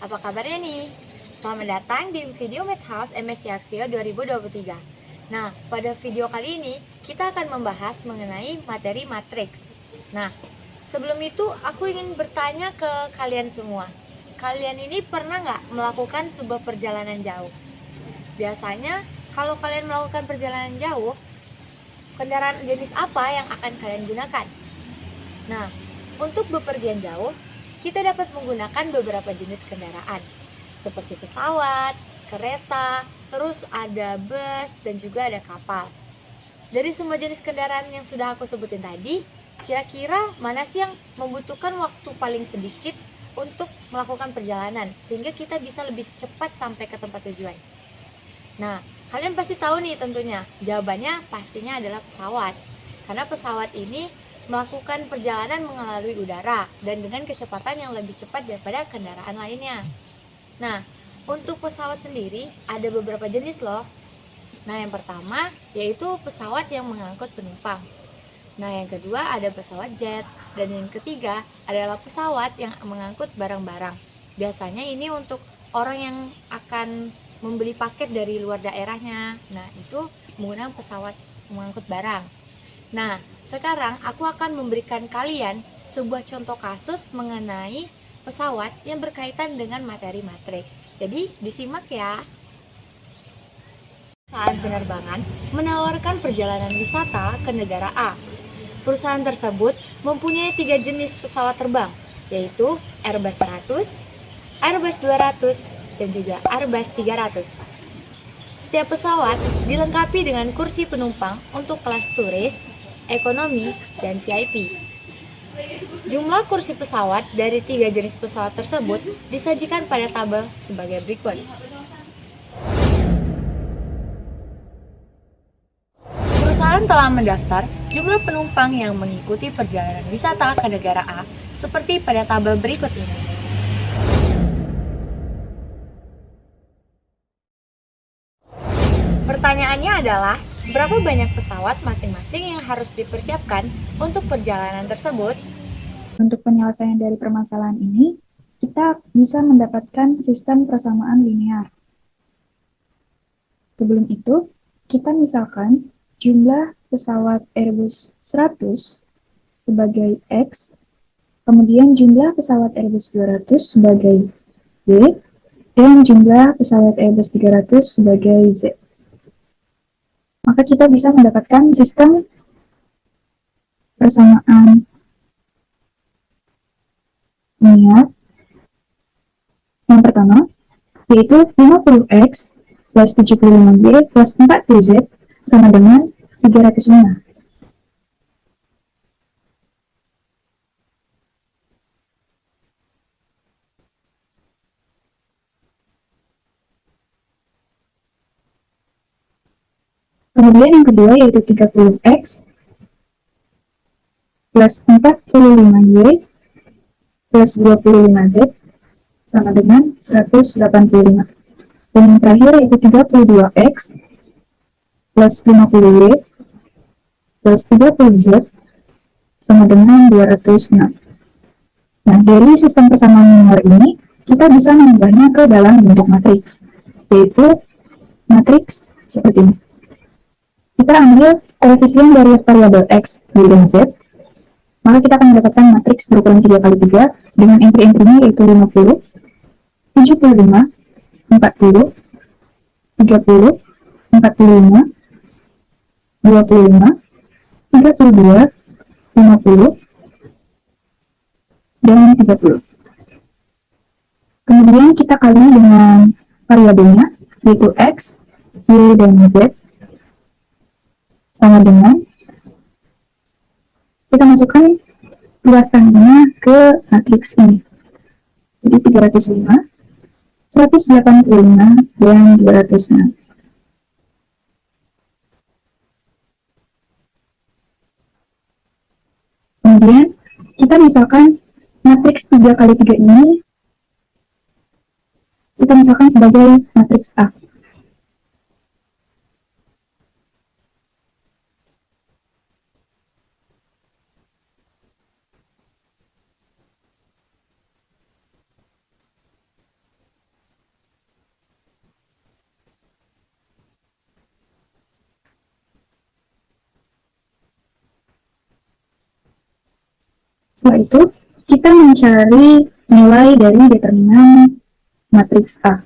Apa kabarnya nih? Selamat datang di video Madhouse MSc Aksio 2023. Nah, pada video kali ini kita akan membahas mengenai materi matriks. Nah, sebelum itu aku ingin bertanya ke kalian semua. Kalian ini pernah nggak melakukan sebuah perjalanan jauh? Biasanya kalau kalian melakukan perjalanan jauh, kendaraan jenis apa yang akan kalian gunakan? Nah, untuk bepergian jauh, kita dapat menggunakan beberapa jenis kendaraan, seperti pesawat, kereta, terus ada bus, dan juga ada kapal. Dari semua jenis kendaraan yang sudah aku sebutin tadi, kira-kira mana sih yang membutuhkan waktu paling sedikit untuk melakukan perjalanan, sehingga kita bisa lebih cepat sampai ke tempat tujuan? Nah, kalian pasti tahu nih tentunya, jawabannya pastinya adalah pesawat. Karena pesawat ini melakukan perjalanan melalui udara dan dengan kecepatan yang lebih cepat daripada kendaraan lainnya. Nah, untuk pesawat sendiri ada beberapa jenis loh. Nah, yang pertama yaitu pesawat yang mengangkut penumpang. Nah, yang kedua ada pesawat jet, dan yang ketiga adalah pesawat yang mengangkut barang-barang. Biasanya ini untuk orang yang akan membeli paket dari luar daerahnya. Nah, itu menggunakan pesawat mengangkut barang. Nah, sekarang aku akan memberikan kalian sebuah contoh kasus mengenai pesawat yang berkaitan dengan materi matriks. Jadi, disimak ya. Perusahaan penerbangan menawarkan perjalanan wisata ke negara A. Perusahaan tersebut mempunyai 3 jenis pesawat terbang, yaitu Airbus 100, Airbus 200, dan juga Airbus 300. Setiap pesawat dilengkapi dengan kursi penumpang untuk kelas turis, ekonomi, dan VIP. Jumlah kursi pesawat dari 3 jenis pesawat tersebut disajikan pada tabel sebagai berikut. Perusahaan telah mendaftar jumlah penumpang yang mengikuti perjalanan wisata ke negara A seperti pada tabel berikut ini. Pertanyaannya adalah, berapa banyak pesawat masing-masing yang harus dipersiapkan untuk perjalanan tersebut? Untuk penyelesaian dari permasalahan ini, kita bisa mendapatkan sistem persamaan linear. Sebelum itu, kita misalkan jumlah pesawat Airbus 100 sebagai X, kemudian jumlah pesawat Airbus 200 sebagai Y, dan jumlah pesawat Airbus 300 sebagai Z. Maka kita bisa mendapatkan sistem persamaan linear yang pertama, yaitu 50X plus 75Y plus 40Z sama dengan 305. Kemudian yang kedua yaitu 30X plus 45Y plus 25Z sama dengan 185. Dan yang terakhir yaitu 32X plus 50Y plus 30Z sama dengan 206. Nah, dari sistem persamaan linear ini, kita bisa mengubahnya ke dalam bentuk matriks, yaitu matriks seperti ini. Kita ambil koefisien dari variabel X, Y, dan Z, maka kita akan mendapatkan matriks berukuran 3 kali 3 dengan entry-entry-nya yaitu 50, 75, 40, 30, 45, 25, 32, 50, dan 30. Kemudian kita kali dengan variabelnya, yaitu X, Y, dan Z, sama dengan, kita masukkan luaskannya ke matriks ini. Jadi 305, 185, dan 206. Kemudian, kita misalkan matriks 3 kali 3 ini kita misalkan sebagai matriks A. Setelah itu, kita mencari nilai dari determinan matriks A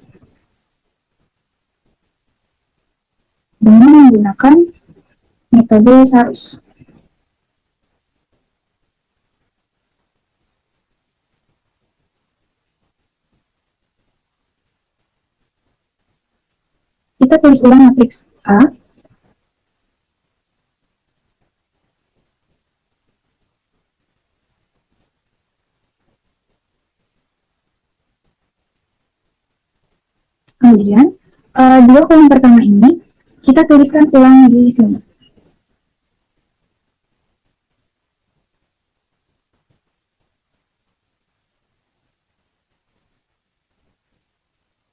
dengan menggunakan metode SARUS. Kita tulis ulang matriks A. Kemudian, dua kolom pertama ini kita tuliskan ulang di sini.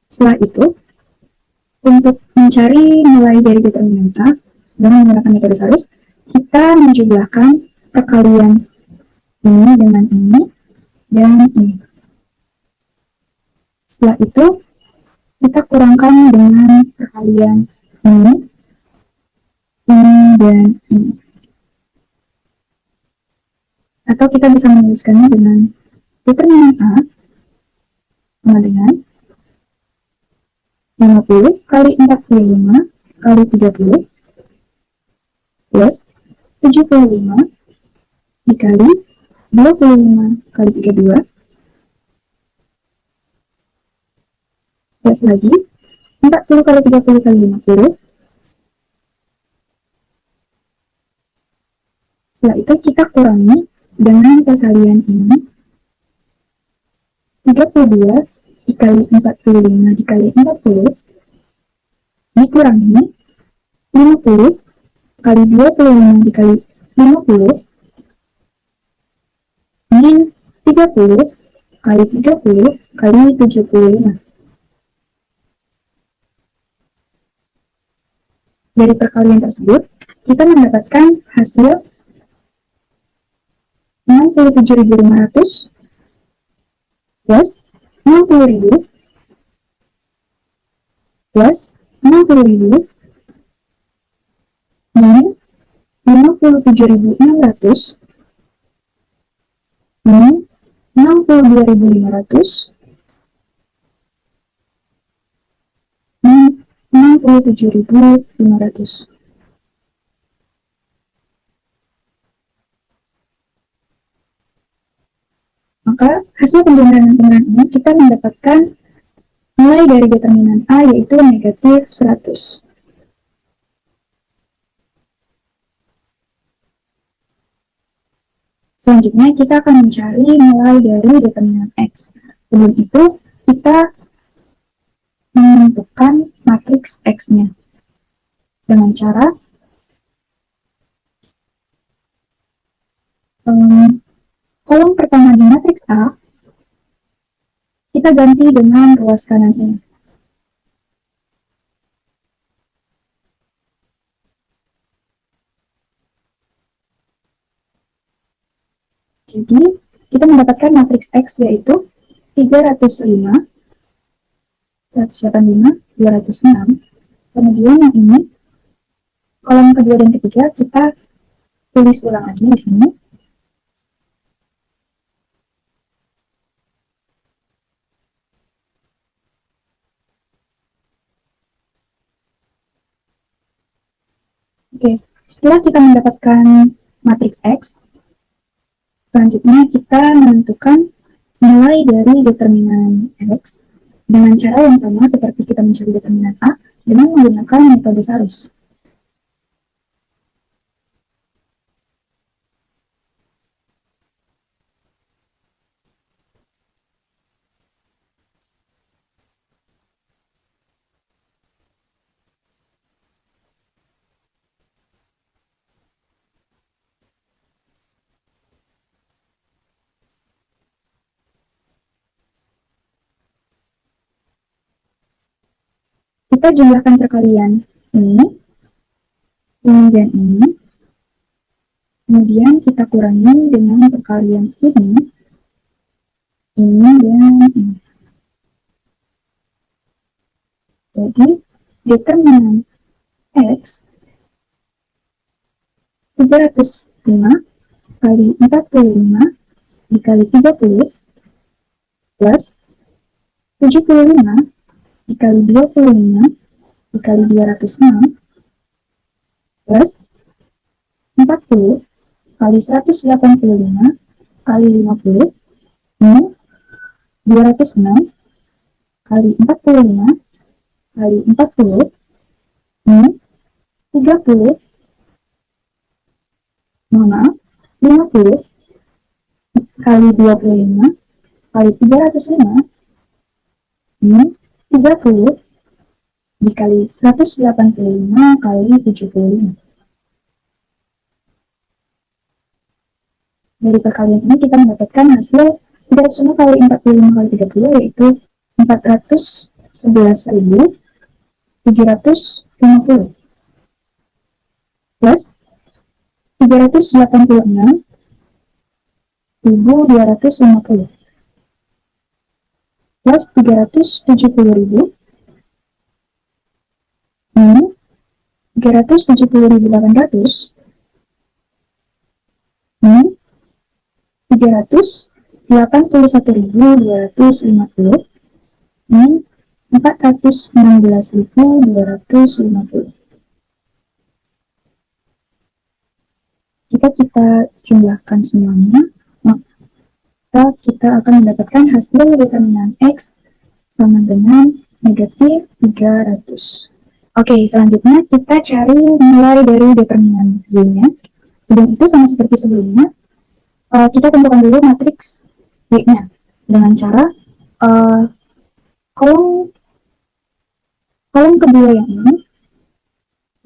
Setelah itu, untuk mencari nilai dari determinan A dengan menggunakan metode SARUS, kita menjumlahkan perkalian ini dengan ini dan ini. Setelah itu, kita kurangkan dengan perkalian ini dan ini. Atau kita bisa menuliskannya dengan determinan A sama dengan 50 kali 45 kali 30 plus 75 dikali 25 kali 32 plus lagi 40 kali 30 kali 50. Setelah itu kita kurangi dengan perkalian ini 32 dikali 45 dikali 40 dikurangi 50 kali 25 dikali 50 min 30 kali 30 kali 75. Dari perkalian tersebut, kita mendapatkan hasil 67.500 plus 60.000 plus 60.000 min 57.600 min 62.500 min 67.500. Maka hasil pembenaran ini kita mendapatkan nilai dari determinan A yaitu negatif 100. Selanjutnya kita akan mencari nilai dari determinan X. Sebelum itu kita menentukan matriks X-nya dengan cara kolom pertama di matriks A kita ganti dengan ruas kanan ini. Jadi kita mendapatkan matriks X yaitu 305, 185, 206. Kemudian yang ini kolom kedua dan ketiga kita tulis ulang lagi di sini. Oke, setelah kita mendapatkan matriks X, selanjutnya kita menentukan nilai dari determinan X dengan cara yang sama seperti kita mencari determinan A dengan menggunakan metode SARUS. Kita jumlahkan perkalian ini dan ini. Kemudian kita kurangi dengan perkalian ini dan ini. Jadi, determinan X 305 kali 45 dikali 30 plus 75 dikali 25 dikali 206 plus 40 kali 185 kali 50 min 206 kali 45 kali 40 min 30 maaf 50 kali 25 kali 305 min 30 dikali 185 kali 75. Dari perkalian ini kita mendapatkan hasil 305 kali 45 kali 30 yaitu 411.750 plus 386.250 plus 370.000 min 370.800 min 381.250 min 416.250. Jika kita jumlahkan semuanya, maka kita akan mendapatkan hasil determinan X sama dengan negatif 300. Oke, selanjutnya kita cari nilai dari determinan Y-nya. Dan itu sama seperti sebelumnya, kita tentukan dulu matriks Y-nya dengan cara kolom kedua yang ini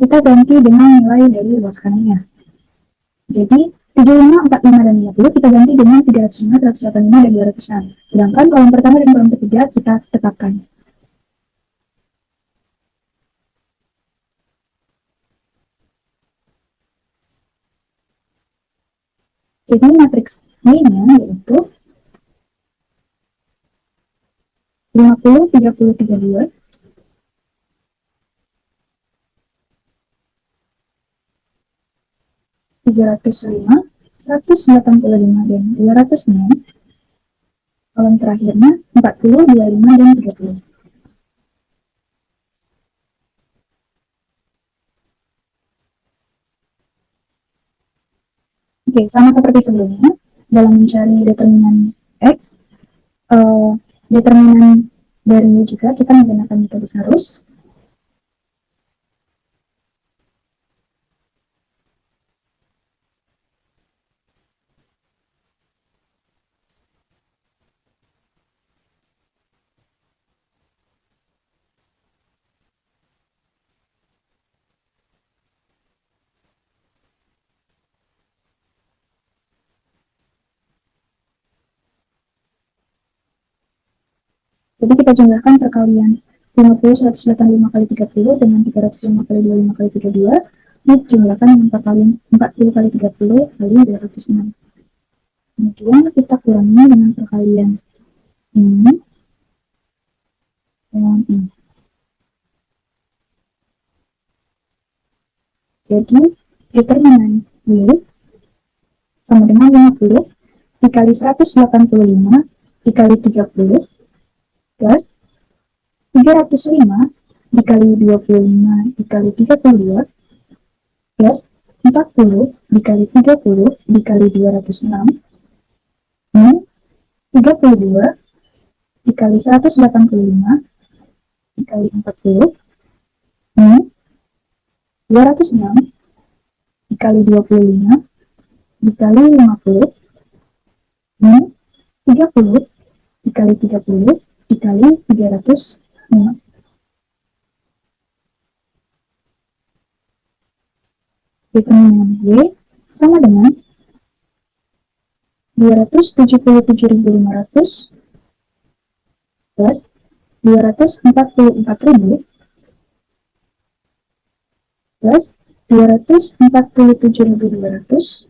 kita ganti dengan nilai dari luas kanannya. Jadi 75, 45, dan 50 kita ganti dengan 305, 185, dan 206. Sedangkan kolom pertama dan kolom ketiga kita tetapkan. Jadi matriks Y-nya yaitu 50, 30, 32, 305, 185, dan 206. Kolom terakhirnya 40, 25, dan 30. Oke, sama seperti sebelumnya, dalam mencari determinan X, determinan dari juga kita menggunakan metode Sarus. Jadi kita jumlahkan perkalian 50, 185 kali 30 dengan 305 kali 25 kali 32, dijumlahkan dengan perkalian 40 kali 30 kali 206. Kemudian kita kurangi dengan perkalian ini dengan ini. Jadi determinan Y sama dengan 50 dikali 185 dikali 30 plus 305 dikali 25 dikali 32 plus 40 dikali 30 dikali 206 min 32 dikali 185 dikali 40 min 206 dikali 25 dikali 50 min 30 dikali 30 dikali 305. Determinan Y sama dengan 277.500 plus 244.000 plus 247.200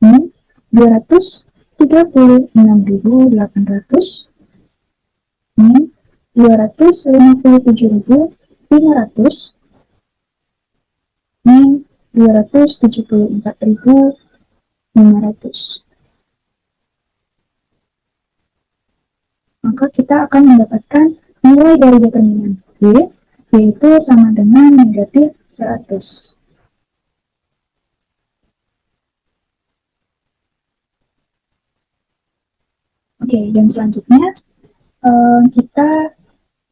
min 236.800 min 257.500 min 274.500. maka kita akan mendapatkan nilai dari determinan Y, yaitu sama dengan negatif 100. Oke, dan selanjutnya kita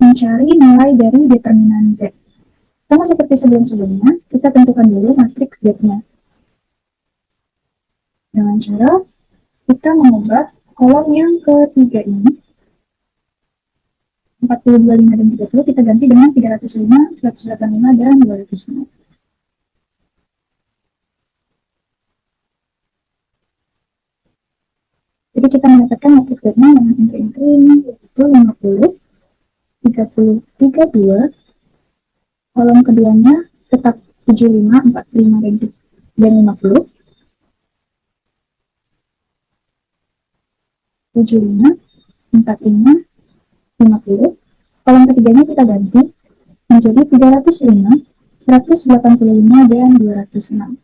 mencari nilai dari determinan Z. Sama seperti sebelum-sebelumnya, kita tentukan dulu matriks Z-nya. Dengan cara kita mengubah kolom yang ketiga ini, 40, 25, dan 30, kita ganti dengan 305, 185, dan 205. Jadi kita mendapatkan matriks Z-nya dengan entry-entry ini, yaitu 50, 30, 32, kolom keduanya tetap 75, 45, dan 50, 75, 45, 50. Kolom ketiganya kita ganti menjadi 305, 185, dan 206.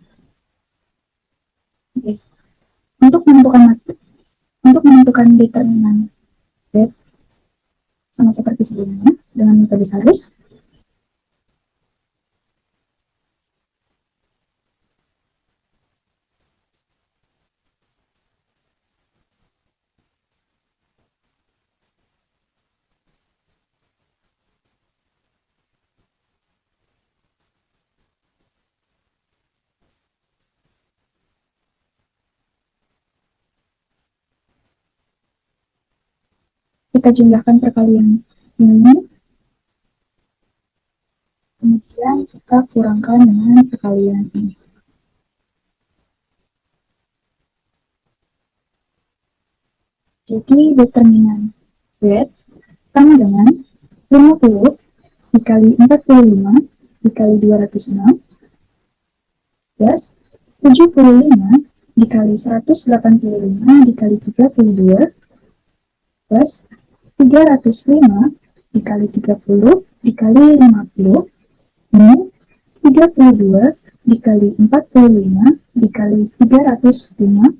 Oke. Untuk menentukan determinan Z sama seperti sebelumnya dengan metode Sarus, kita jumlahkan perkalian ini, kemudian kita kurangkan dengan perkalian ini. Jadi determinan Z sama dengan 50 dikali 45 dikali 206 plus 75 dikali 185 dikali 32 plus 305 dikali 30 dikali 50 min 32 dikali 45 dikali 305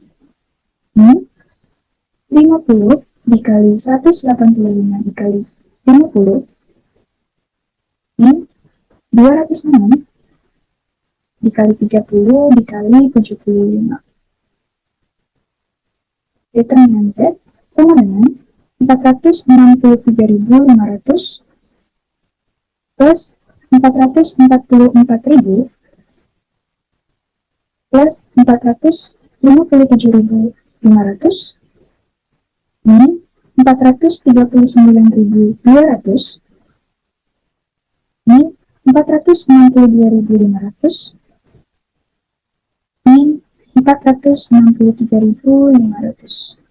min 50 dikali 185 dikali 50 min 206 dikali 30 dikali 75. Determinan Z sama dengan 463.500 plus 444.000 plus 457.500 min 439.200 min 462.500 min 463.500.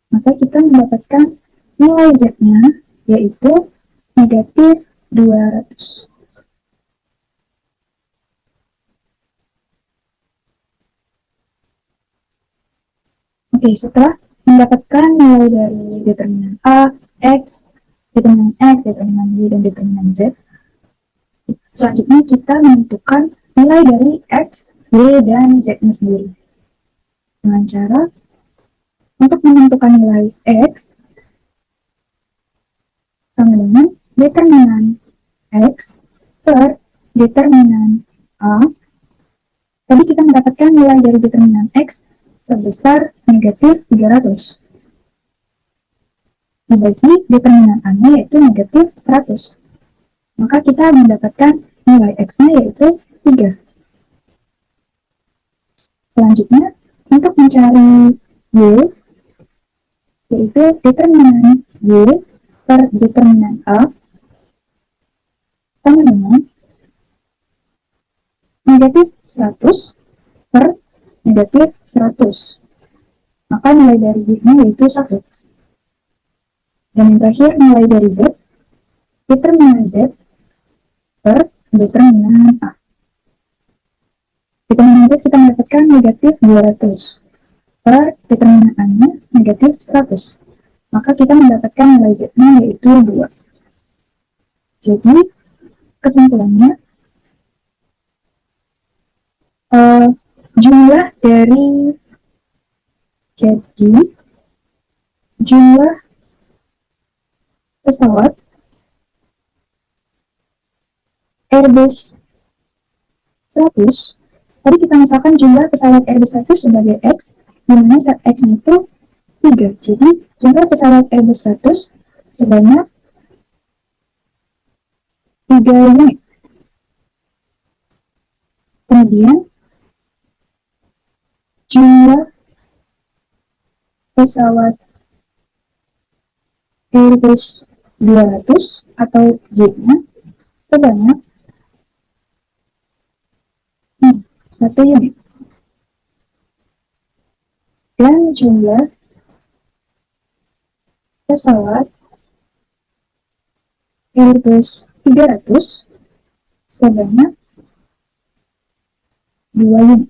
Maka kita mendapatkan nilai Z-nya yaitu negatif 200. Oke, setelah mendapatkan nilai dari determinan A, X, determinan Y, dan determinan Z, selanjutnya kita menentukan nilai dari X, Y, dan Z-nya sendiri. Dengan cara untuk menentukan nilai X sama dengan determinan X per determinan A. Tadi kita mendapatkan nilai dari determinan X sebesar negatif 300. Dibagi determinan A-nya yaitu negatif 100. Maka kita mendapatkan nilai X-nya yaitu 3. Selanjutnya, untuk mencari Y, yaitu determinan Y per determinan A sama dengan negatif 100 per negatif 100. Maka nilai dari Y-nya yaitu 1. Dan yang terakhir nilai dari Z, determinan Z per determinan A. Determinan Z kita mendapatkan negatif 200 per determinan A-nya negatif 100. Maka kita mendapatkan nilai Z-nya yaitu 2. Jadi, kesimpulannya, jumlah dari jumlah pesawat Airbus 100, tadi kita misalkan jumlah pesawat Airbus 100 sebagai X, di mana X-nya itu 3. Jadi, jumlah pesawat Airbus 100 sebanyak 3 unit. Kemudian, jumlah pesawat Airbus 200 atau Y-nya sebanyak 1 unit. Dan jumlah pesawat Airbus 300 sebanyak 2 unit.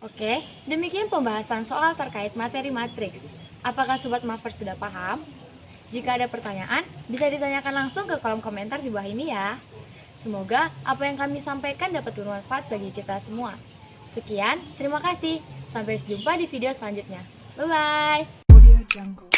Oke, demikian pembahasan soal terkait materi matriks. Apakah Sobat Mavers sudah paham? Jika ada pertanyaan, bisa ditanyakan langsung ke kolom komentar di bawah ini ya. Semoga apa yang kami sampaikan dapat bermanfaat bagi kita semua. Sekian, terima kasih. Sampai jumpa di video selanjutnya. Bye-bye.